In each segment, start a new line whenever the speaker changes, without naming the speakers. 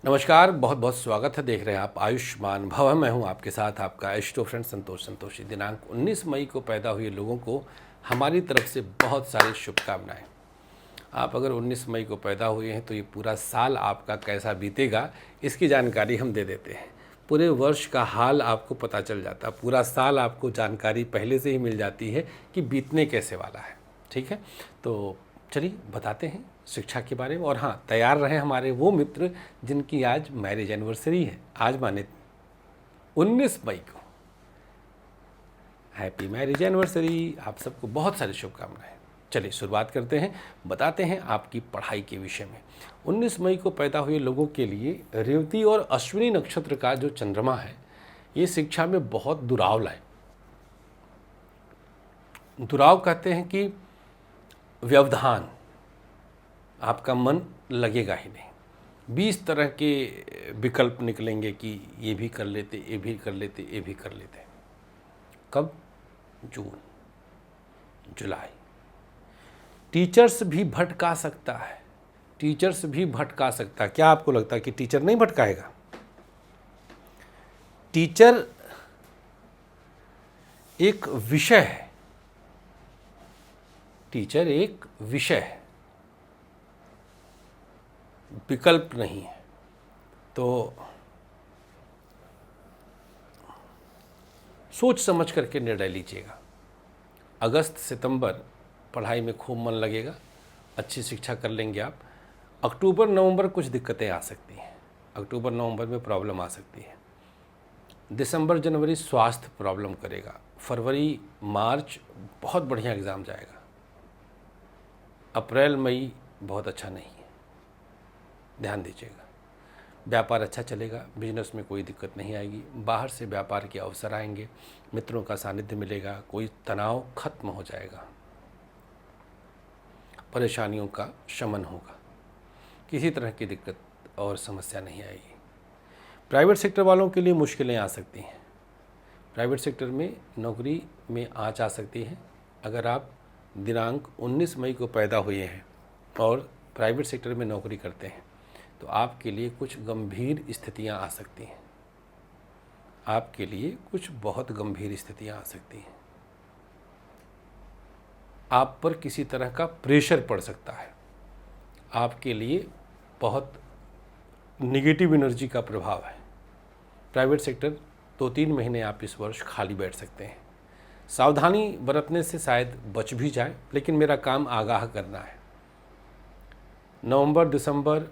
नमस्कार, बहुत बहुत स्वागत है। देख रहे हैं आप आयुष्मान भव। मैं हूं आपके साथ आपका एस्ट्रो फ्रेंड संतोष संतोषी। दिनांक 19 मई को पैदा हुए लोगों को हमारी तरफ से बहुत सारी शुभकामनाएं। आप अगर 19 मई को पैदा हुए हैं तो ये पूरा साल आपका कैसा बीतेगा इसकी जानकारी हम दे देते हैं। पूरे वर्ष का हाल आपको पता चल जाता है, पूरा साल आपको जानकारी पहले से ही मिल जाती है कि बीतने कैसे वाला है। ठीक है, तो चलिए बताते हैं शिक्षा के बारे में। और हाँ, तैयार रहे हमारे वो मित्र जिनकी आज मैरिज एनिवर्सरी है। आज माने 19 मई को हैप्पी मैरिज एनिवर्सरी। आप सबको बहुत सारी शुभकामनाएं। चलिए शुरुआत करते हैं, बताते हैं आपकी पढ़ाई के विषय में। 19 मई को पैदा हुए लोगों के लिए रेवती और अश्विनी नक्षत्र का जो चंद्रमा है ये शिक्षा में बहुत दुराव लाए। दुराव कहते हैं कि व्यवधान, आपका मन लगेगा ही नहीं। 20 तरह के विकल्प निकलेंगे कि ये भी कर लेते, ये भी कर लेते, ये भी कर लेते। कब? जून जुलाई। टीचर्स भी भटका सकता है, टीचर्स भी भटका सकता है। क्या आपको लगता है कि टीचर नहीं भटकाएगा? टीचर एक विषय है, टीचर एक विषय है, विकल्प नहीं है। तो सोच समझ करके निर्णय लीजिएगा। अगस्त सितंबर पढ़ाई में खूब मन लगेगा, अच्छी शिक्षा कर लेंगे आप। अक्टूबर नवंबर कुछ दिक्कतें आ सकती हैं, अक्टूबर नवंबर में प्रॉब्लम आ सकती है। दिसंबर जनवरी स्वास्थ्य प्रॉब्लम करेगा। फरवरी मार्च बहुत बढ़िया एग्ज़ाम जाएगा। अप्रैल मई बहुत अच्छा नहीं है, ध्यान दीजिएगा। व्यापार अच्छा चलेगा, बिजनेस में कोई दिक्कत नहीं आएगी। बाहर से व्यापार के अवसर आएंगे, मित्रों का सानिध्य मिलेगा, कोई तनाव खत्म हो जाएगा, परेशानियों का शमन होगा, किसी तरह की दिक्कत और समस्या नहीं आएगी। प्राइवेट सेक्टर वालों के लिए मुश्किलें आ सकती हैं। प्राइवेट सेक्टर में नौकरी में आँच आ सकती है। अगर आप दिनांक 19 मई को पैदा हुए हैं और प्राइवेट सेक्टर में नौकरी करते हैं तो आपके लिए कुछ गंभीर स्थितियां आ सकती हैं। आपके लिए कुछ बहुत गंभीर स्थितियां आ सकती हैं। आप पर किसी तरह का प्रेशर पड़ सकता है। आपके लिए बहुत निगेटिव एनर्जी का प्रभाव है। प्राइवेट सेक्टर 2-3 महीने आप इस वर्ष खाली बैठ सकते हैं। सावधानी बरतने से शायद बच भी जाए, लेकिन मेरा काम आगाह करना है। नवंबर दिसंबर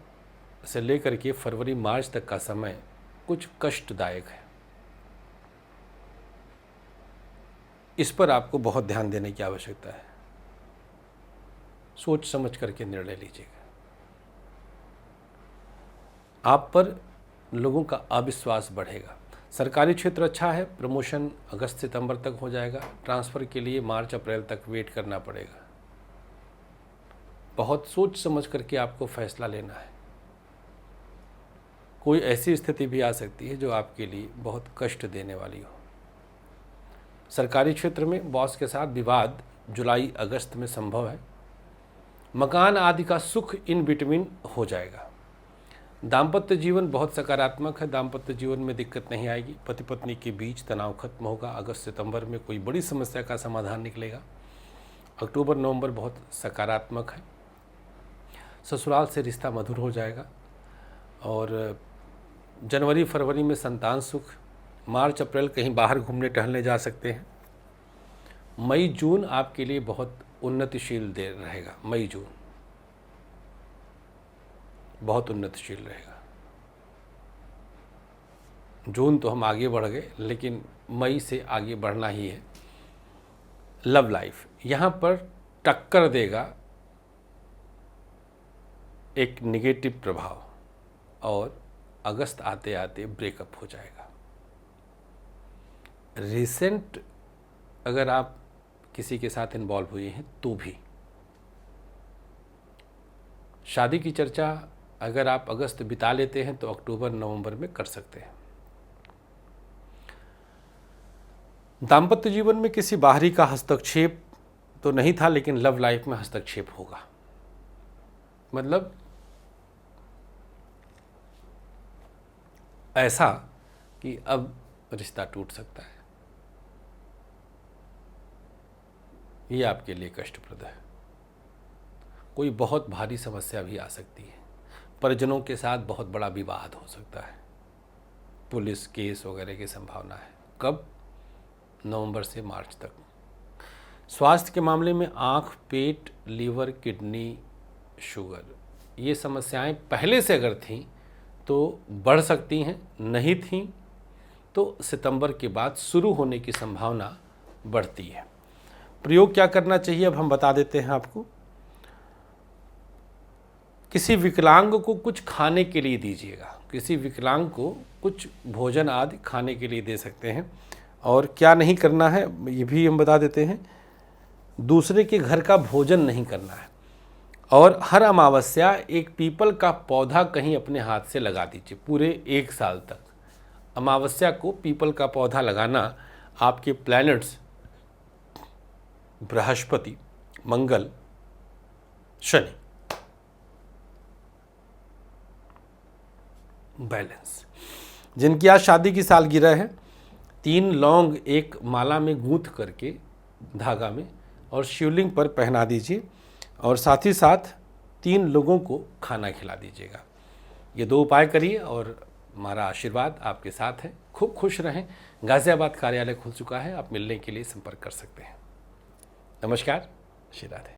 से लेकर के फरवरी मार्च तक का समय कुछ कष्टदायक है। इस पर आपको बहुत ध्यान देने की आवश्यकता है। सोच समझ करके निर्णय लीजिएगा। आप पर लोगों का अविश्वास बढ़ेगा। सरकारी क्षेत्र अच्छा है, प्रमोशन अगस्त सितंबर तक हो जाएगा। ट्रांसफ़र के लिए मार्च अप्रैल तक वेट करना पड़ेगा। बहुत सोच समझ करके आपको फैसला लेना है। कोई ऐसी स्थिति भी आ सकती है जो आपके लिए बहुत कष्ट देने वाली हो। सरकारी क्षेत्र में बॉस के साथ विवाद जुलाई अगस्त में संभव है। मकान आदि का सुख इन बिटवीन हो जाएगा। दाम्पत्य जीवन बहुत सकारात्मक है, दाम्पत्य जीवन में दिक्कत नहीं आएगी। पति पत्नी के बीच तनाव खत्म होगा। अगस्त सितंबर में कोई बड़ी समस्या का समाधान निकलेगा। अक्टूबर नवंबर बहुत सकारात्मक है। ससुराल से रिश्ता मधुर हो जाएगा। और जनवरी फरवरी में संतान सुख। मार्च अप्रैल कहीं बाहर घूमने टहलने जा सकते हैं। मई जून आपके लिए बहुत उन्नतिशील दे रहेगा। मई जून बहुत उन्नतिशील रहेगा। जून तो हम आगे बढ़ गए, लेकिन मई से आगे बढ़ना ही है। लव लाइफ यहाँ पर टक्कर देगा एक निगेटिव प्रभाव, और अगस्त आते आते ब्रेकअप हो जाएगा। रिसेंट अगर आप किसी के साथ इन्वॉल्व हुए हैं तो भी शादी की चर्चा अगर आप अगस्त बिता लेते हैं तो अक्टूबर नवंबर में कर सकते हैं। दाम्पत्य जीवन में किसी बाहरी का हस्तक्षेप तो नहीं था, लेकिन लव लाइफ में हस्तक्षेप होगा। मतलब ऐसा कि अब रिश्ता टूट सकता है। ये आपके लिए कष्टप्रद है। कोई बहुत भारी समस्या भी आ सकती है। परिजनों के साथ बहुत बड़ा विवाद हो सकता है। पुलिस केस वगैरह की संभावना है। कब? नवंबर से मार्च तक। स्वास्थ्य के मामले में आँख, पेट, लीवर, किडनी, शुगर, ये समस्याएं पहले से अगर थीं तो बढ़ सकती हैं, नहीं थीं तो सितंबर के बाद शुरू होने की संभावना बढ़ती है। प्रयोग क्या करना चाहिए अब हम बता देते हैं आपको। किसी विकलांग को कुछ खाने के लिए दीजिएगा। किसी विकलांग को कुछ भोजन आदि खाने के लिए दे सकते हैं। और क्या नहीं करना है ये भी हम बता देते हैं। दूसरे के घर का भोजन नहीं करना है। और हर अमावस्या एक पीपल का पौधा कहीं अपने हाथ से लगा दीजिए पूरे 1 साल तक। अमावस्या को पीपल का पौधा लगाना आपके प्लैनेट्स बृहस्पति, मंगल, शनि बैलेंस। जिनकी आज शादी की सालगिरह है, 3 लौंग एक माला में गूंथ करके धागा में और शिवलिंग पर पहना दीजिए और साथ ही साथ 3 लोगों को खाना खिला दीजिएगा। ये 2 उपाय करिए और हमारा आशीर्वाद आपके साथ है। खूब खुश रहें। गाज़ियाबाद कार्यालय खुल चुका है, आप मिलने के लिए संपर्क कर सकते हैं। नमस्कार, श्री राधे।